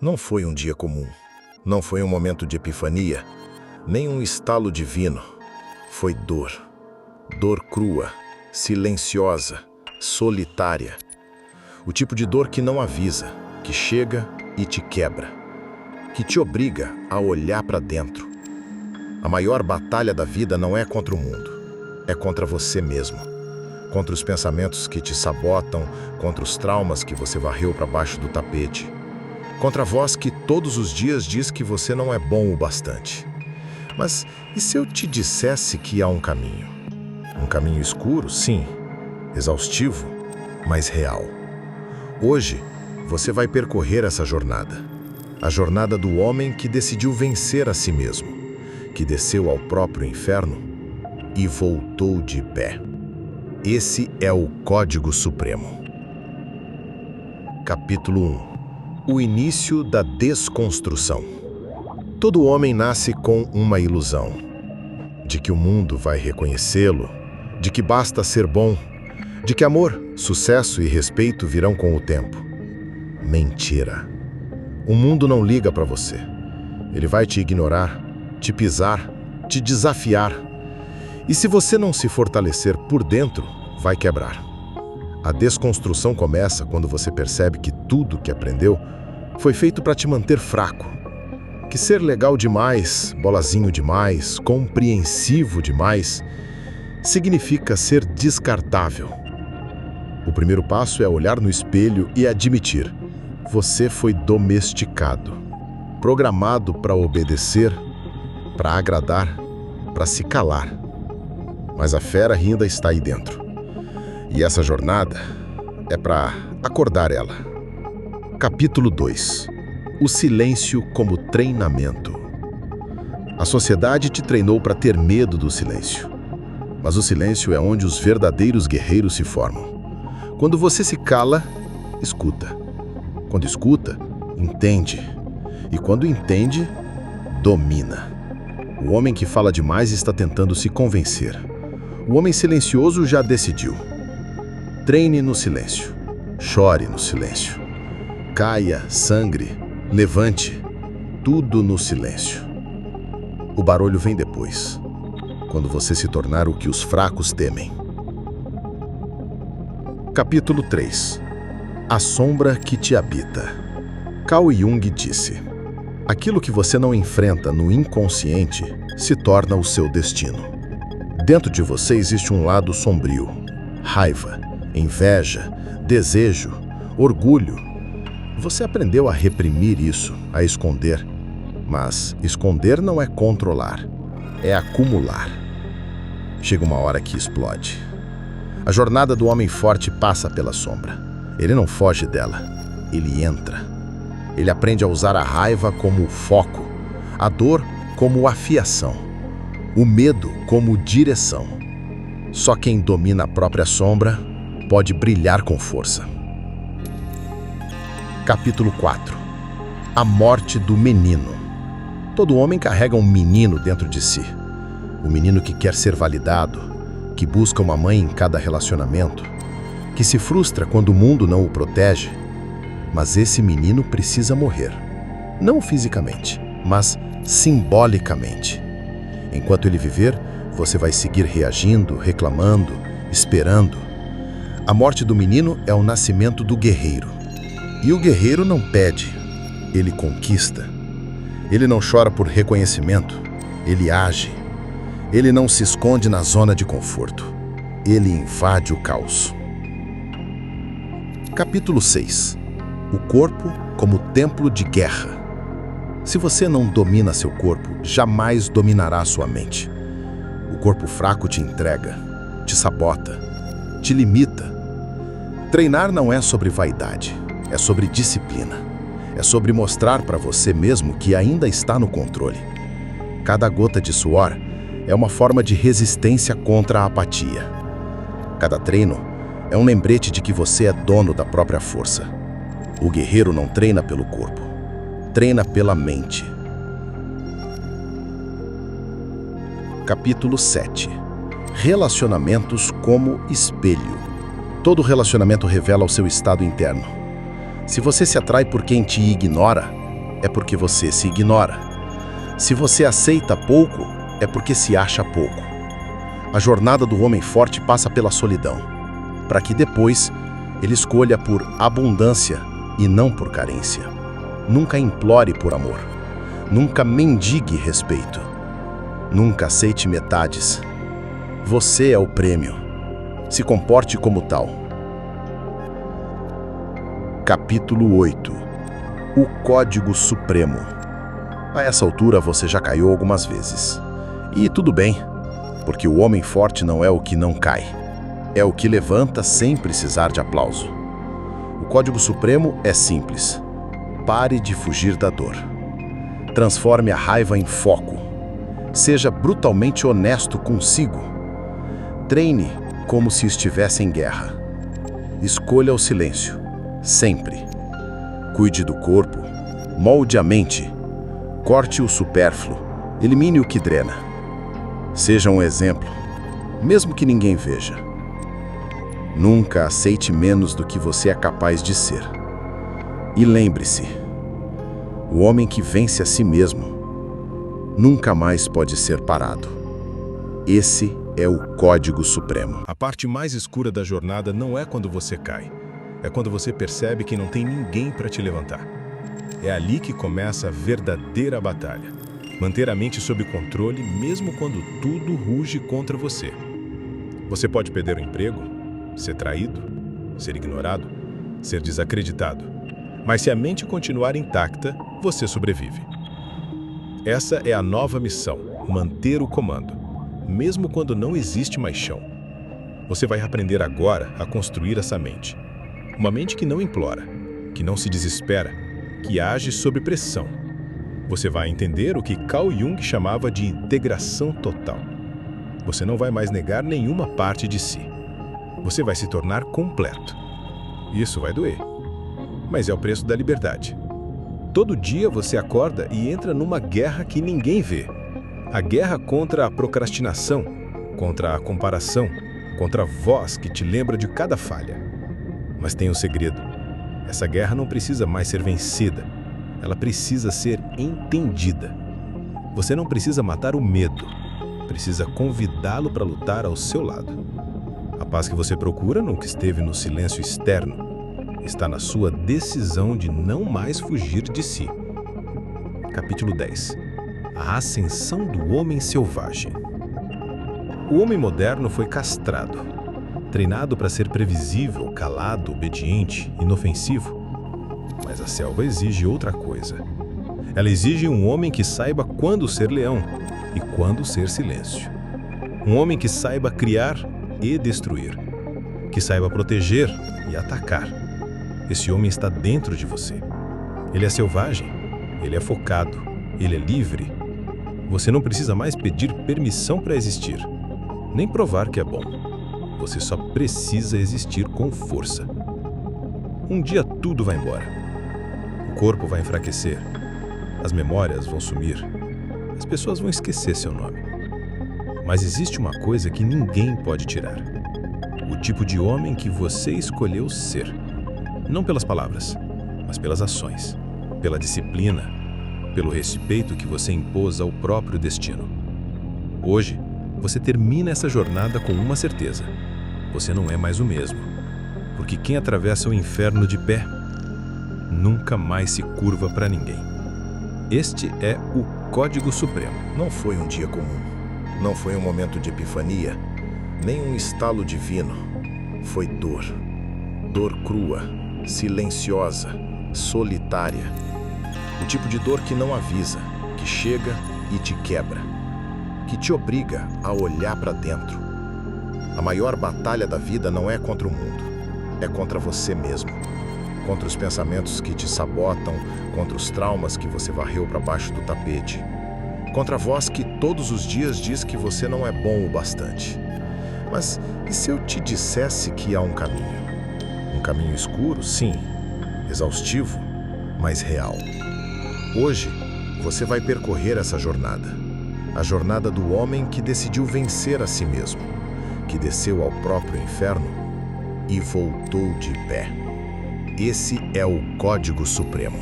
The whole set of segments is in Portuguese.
Não foi um dia comum. Não foi um momento de epifania, nem um estalo divino. Foi dor. Dor crua, silenciosa, solitária. O tipo de dor que não avisa, que chega e te quebra, que te obriga a olhar para dentro. A maior batalha da vida não é contra o mundo, é contra você mesmo. Contra os pensamentos que te sabotam, contra os traumas que você varreu para baixo do tapete. Contra a voz que todos os dias diz que você não é bom o bastante. Mas e se eu te dissesse que há um caminho? Um caminho escuro, sim, exaustivo, mas real. Hoje, você vai percorrer essa jornada. A jornada do homem que decidiu vencer a si mesmo, que desceu ao próprio inferno e voltou de pé. Esse é o Código Supremo. Capítulo 1. O início da desconstrução. Todo homem nasce com uma ilusão, de que o mundo vai reconhecê-lo, de que basta ser bom, de que amor, sucesso e respeito virão com o tempo. Mentira. O mundo não liga para você. Ele vai te ignorar, te pisar, te desafiar. E se você não se fortalecer por dentro, vai quebrar. A desconstrução começa quando você percebe que tudo que aprendeu foi feito para te manter fraco. Que ser legal demais, bolazinho demais, compreensivo demais, significa ser descartável. O primeiro passo é olhar no espelho e admitir: você foi domesticado, programado para obedecer, para agradar, para se calar. Mas a fera ainda está aí dentro. E essa jornada é para acordar ela. Capítulo 2. O silêncio como treinamento. A sociedade te treinou para ter medo do silêncio. Mas o silêncio é onde os verdadeiros guerreiros se formam. Quando você se cala, escuta. Quando escuta, entende. E quando entende, domina. O homem que fala demais está tentando se convencer. O homem silencioso já decidiu. Treine no silêncio. Chore no silêncio. Caia, sangre, levante. Tudo no silêncio. O barulho vem depois, quando você se tornar o que os fracos temem. Capítulo 3. A sombra que te habita. Carl Jung disse: aquilo que você não enfrenta no inconsciente se torna o seu destino. Dentro de você existe um lado sombrio. Raiva, inveja, desejo, orgulho. Você aprendeu a reprimir isso, a esconder. Mas esconder não é controlar, é acumular. Chega uma hora que explode. A jornada do homem forte passa pela sombra. Ele não foge dela, ele entra. Ele aprende a usar a raiva como foco, a dor como afiação, o medo como direção. Só quem domina a própria sombra pode brilhar com força. Capítulo 4. A morte do menino. Todo homem carrega um menino dentro de si. O menino que quer ser validado, que busca uma mãe em cada relacionamento, que se frustra quando o mundo não o protege. Mas esse menino precisa morrer. Não fisicamente, mas simbolicamente. Enquanto ele viver, você vai seguir reagindo, reclamando, esperando. A morte do menino é o nascimento do guerreiro. E o guerreiro não pede, ele conquista. Ele não chora por reconhecimento, ele age. Ele não se esconde na zona de conforto, ele invade o caos. Capítulo 6. O corpo como templo de guerra. Se você não domina seu corpo, jamais dominará sua mente. O corpo fraco te entrega, te sabota, te limita. Treinar não é sobre vaidade, é sobre disciplina. É sobre mostrar para você mesmo que ainda está no controle. Cada gota de suor é uma forma de resistência contra a apatia. Cada treino é um lembrete de que você é dono da própria força. O guerreiro não treina pelo corpo, treina pela mente. Capítulo 7. Relacionamentos como espelho. Todo relacionamento revela o seu estado interno. Se você se atrai por quem te ignora, é porque você se ignora. Se você aceita pouco, é porque se acha pouco. A jornada do homem forte passa pela solidão, para que depois ele escolha por abundância e não por carência. Nunca implore por amor. Nunca mendigue respeito. Nunca aceite metades. Você é o prêmio. Se comporte como tal. Capítulo 8. O Código Supremo. A essa altura você já caiu algumas vezes. E tudo bem, porque o homem forte não é o que não cai. É o que levanta sem precisar de aplauso. O Código Supremo é simples. Pare de fugir da dor. Transforme a raiva em foco. Seja brutalmente honesto consigo. Treine como se estivesse em guerra. Escolha o silêncio, sempre. Cuide do corpo, molde a mente. Corte o supérfluo, elimine o que drena. Seja um exemplo, mesmo que ninguém veja. Nunca aceite menos do que você é capaz de ser. E lembre-se, o homem que vence a si mesmo nunca mais pode ser parado. Esse é o Código Supremo. A parte mais escura da jornada não é quando você cai. É quando você percebe que não tem ninguém para te levantar. É ali que começa a verdadeira batalha. Manter a mente sob controle mesmo quando tudo ruge contra você. Você pode perder o emprego, ser traído, ser ignorado, ser desacreditado. Mas se a mente continuar intacta, você sobrevive. Essa é a nova missão, manter o comando, mesmo quando não existe mais chão. Você vai aprender agora a construir essa mente. Uma mente que não implora, que não se desespera, que age sob pressão. Você vai entender o que Carl Jung chamava de integração total. Você não vai mais negar nenhuma parte de si. Você vai se tornar completo. Isso vai doer, mas é o preço da liberdade. Todo dia você acorda e entra numa guerra que ninguém vê. A guerra contra a procrastinação, contra a comparação, contra a voz que te lembra de cada falha. Mas tem um segredo. Essa guerra não precisa mais ser vencida. Ela precisa ser entendida. Você não precisa matar o medo. Precisa convidá-lo para lutar ao seu lado. A paz que você procura nunca esteve no silêncio externo. Está na sua decisão de não mais fugir de si. Capítulo 10. A ascensão do homem selvagem. O homem moderno foi castrado, treinado para ser previsível, calado, obediente, inofensivo. Mas a selva exige outra coisa. Ela exige um homem que saiba quando ser leão e quando ser silêncio. Um homem que saiba criar e destruir, que saiba proteger e atacar. Esse homem está dentro de você. Ele é selvagem, ele é focado, ele é livre. Você não precisa mais pedir permissão para existir, nem provar que é bom. Você só precisa existir com força. Um dia tudo vai embora. O corpo vai enfraquecer. As memórias vão sumir. As pessoas vão esquecer seu nome. Mas existe uma coisa que ninguém pode tirar. O tipo de homem que você escolheu ser. Não pelas palavras, mas pelas ações, pela disciplina, pelo respeito que você impôs ao próprio destino. Hoje, você termina essa jornada com uma certeza. Você não é mais o mesmo. Porque quem atravessa o inferno de pé, nunca mais se curva para ninguém. Este é o Código Supremo. Não foi um dia comum. Não foi um momento de epifania, nem um estalo divino. Foi dor. Dor crua, silenciosa, solitária. O tipo de dor que não avisa, que chega e te quebra, que te obriga a olhar para dentro. A maior batalha da vida não é contra o mundo, é contra você mesmo. Contra os pensamentos que te sabotam, contra os traumas que você varreu para baixo do tapete. Contra a voz que todos os dias diz que você não é bom o bastante. Mas e se eu te dissesse que há um caminho? Um caminho escuro, sim, exaustivo, mas real. Hoje, você vai percorrer essa jornada. A jornada do homem que decidiu vencer a si mesmo, que desceu ao próprio inferno e voltou de pé. Esse é o Código Supremo.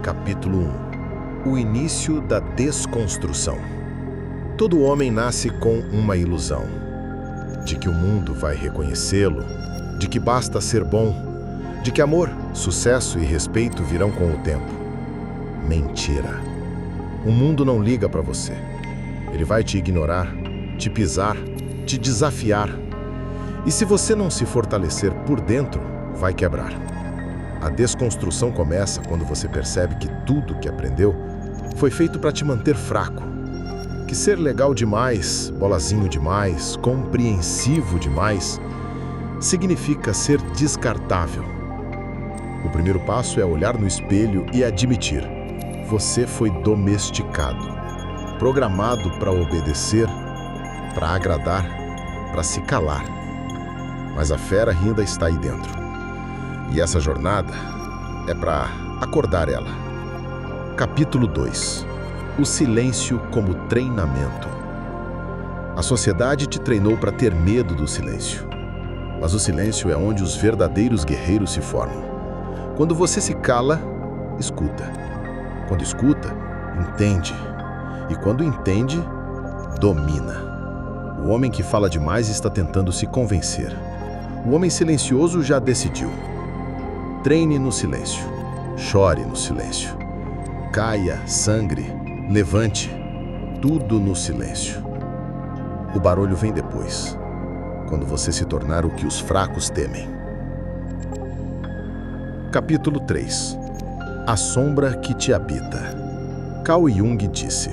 Capítulo 1. O início da desconstrução. Todo homem nasce com uma ilusão, de que o mundo vai reconhecê-lo, de que basta ser bom, de que amor, sucesso e respeito virão com o tempo. Mentira. O mundo não liga para você. Ele vai te ignorar, te pisar, te desafiar. E se você não se fortalecer por dentro, vai quebrar. A desconstrução começa quando você percebe que tudo que aprendeu foi feito para te manter fraco. Que ser legal demais, bolazinho demais, compreensivo demais, significa ser descartável. O primeiro passo é olhar no espelho e admitir: você foi domesticado, programado para obedecer, para agradar, para se calar. Mas a fera ainda está aí dentro. E essa jornada é para acordar ela. Capítulo 2. O silêncio como treinamento. A sociedade te treinou para ter medo do silêncio. Mas o silêncio é onde os verdadeiros guerreiros se formam. Quando você se cala, escuta. Quando escuta, entende. E quando entende, domina. O homem que fala demais está tentando se convencer. O homem silencioso já decidiu. Treine no silêncio. Chore no silêncio. Caia, sangre, levante. Tudo no silêncio. O barulho vem depois, quando você se tornar o que os fracos temem. Capítulo 3. A sombra que te habita. Carl Jung disse: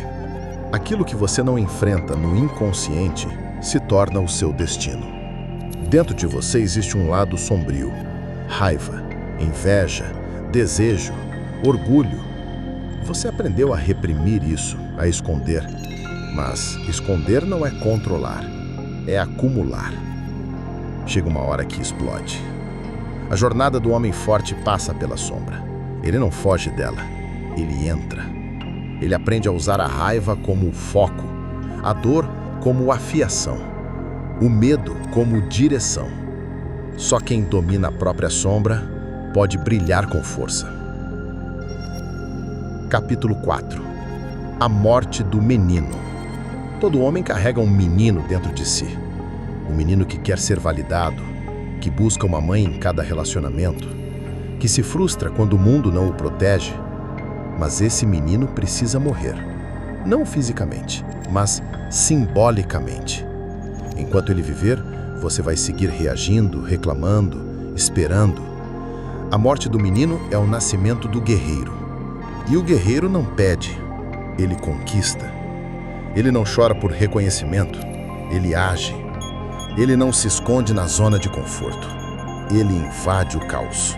aquilo que você não enfrenta no inconsciente se torna o seu destino. Dentro de você existe um lado sombrio: raiva, inveja, desejo, orgulho. Você aprendeu a reprimir isso, a esconder. Mas esconder não é controlar, é acumular. Chega uma hora que explode. A jornada do homem forte passa pela sombra. Ele não foge dela, ele entra. Ele aprende a usar a raiva como foco, a dor como afiação, o medo como direção. Só quem domina a própria sombra pode brilhar com força. Capítulo 4. A morte do menino. Todo homem carrega um menino dentro de si. Um menino que quer ser validado, que busca uma mãe em cada relacionamento, que se frustra quando o mundo não o protege. Mas esse menino precisa morrer. Não fisicamente, mas simbolicamente. Enquanto ele viver, você vai seguir reagindo, reclamando, esperando. A morte do menino é o nascimento do guerreiro. E o guerreiro não pede, ele conquista. Ele não chora por reconhecimento, ele age. Ele não se esconde na zona de conforto, ele invade o caos.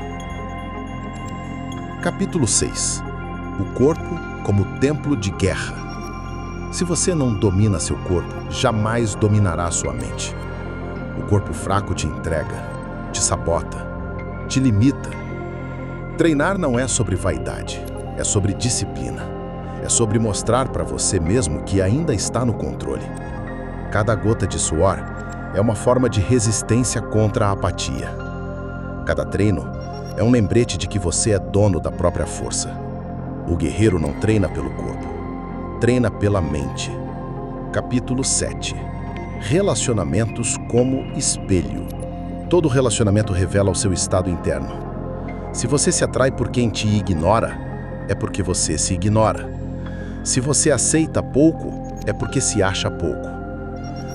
Capítulo 6. O corpo como templo de guerra. Se você não domina seu corpo, jamais dominará sua mente. O corpo fraco te entrega, te sabota, te limita. Treinar não é sobre vaidade, é sobre disciplina. É sobre mostrar para você mesmo que ainda está no controle. Cada gota de suor é uma forma de resistência contra a apatia. Cada treino é um lembrete de que você é dono da própria força. O guerreiro não treina pelo corpo, treina pela mente. Capítulo 7. Relacionamentos como espelho. Todo relacionamento revela o seu estado interno. Se você se atrai por quem te ignora, é porque você se ignora. Se você aceita pouco, é porque se acha pouco.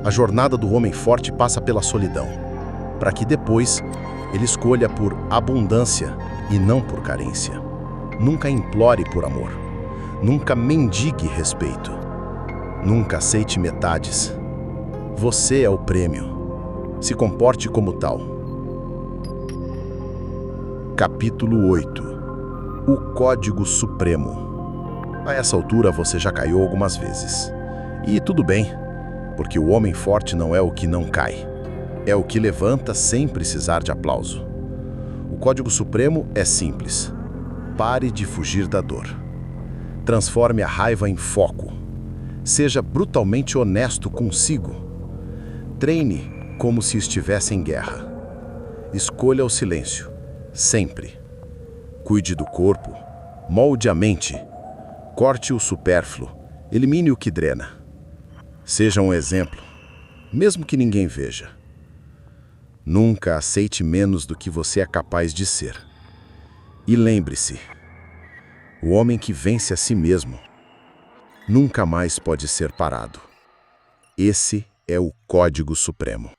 A jornada do homem forte passa pela solidão, para que depois ele escolha por abundância e não por carência. Nunca implore por amor. Nunca mendigue respeito. Nunca aceite metades. Você é o prêmio. Se comporte como tal. Capítulo 8. O Código Supremo. A essa altura você já caiu algumas vezes. E tudo bem, porque o homem forte não é o que não cai. É o que levanta sem precisar de aplauso. O Código Supremo é simples. Pare de fugir da dor. Transforme a raiva em foco. Seja brutalmente honesto consigo. Treine como se estivesse em guerra. Escolha o silêncio, sempre. Cuide do corpo, Molde a mente. Corte o supérfluo. Elimine o que drena. Seja um exemplo, mesmo que ninguém veja. Nunca aceite menos do que você é capaz de ser. E lembre-se, o homem que vence a si mesmo nunca mais pode ser parado. Esse é o Código Supremo.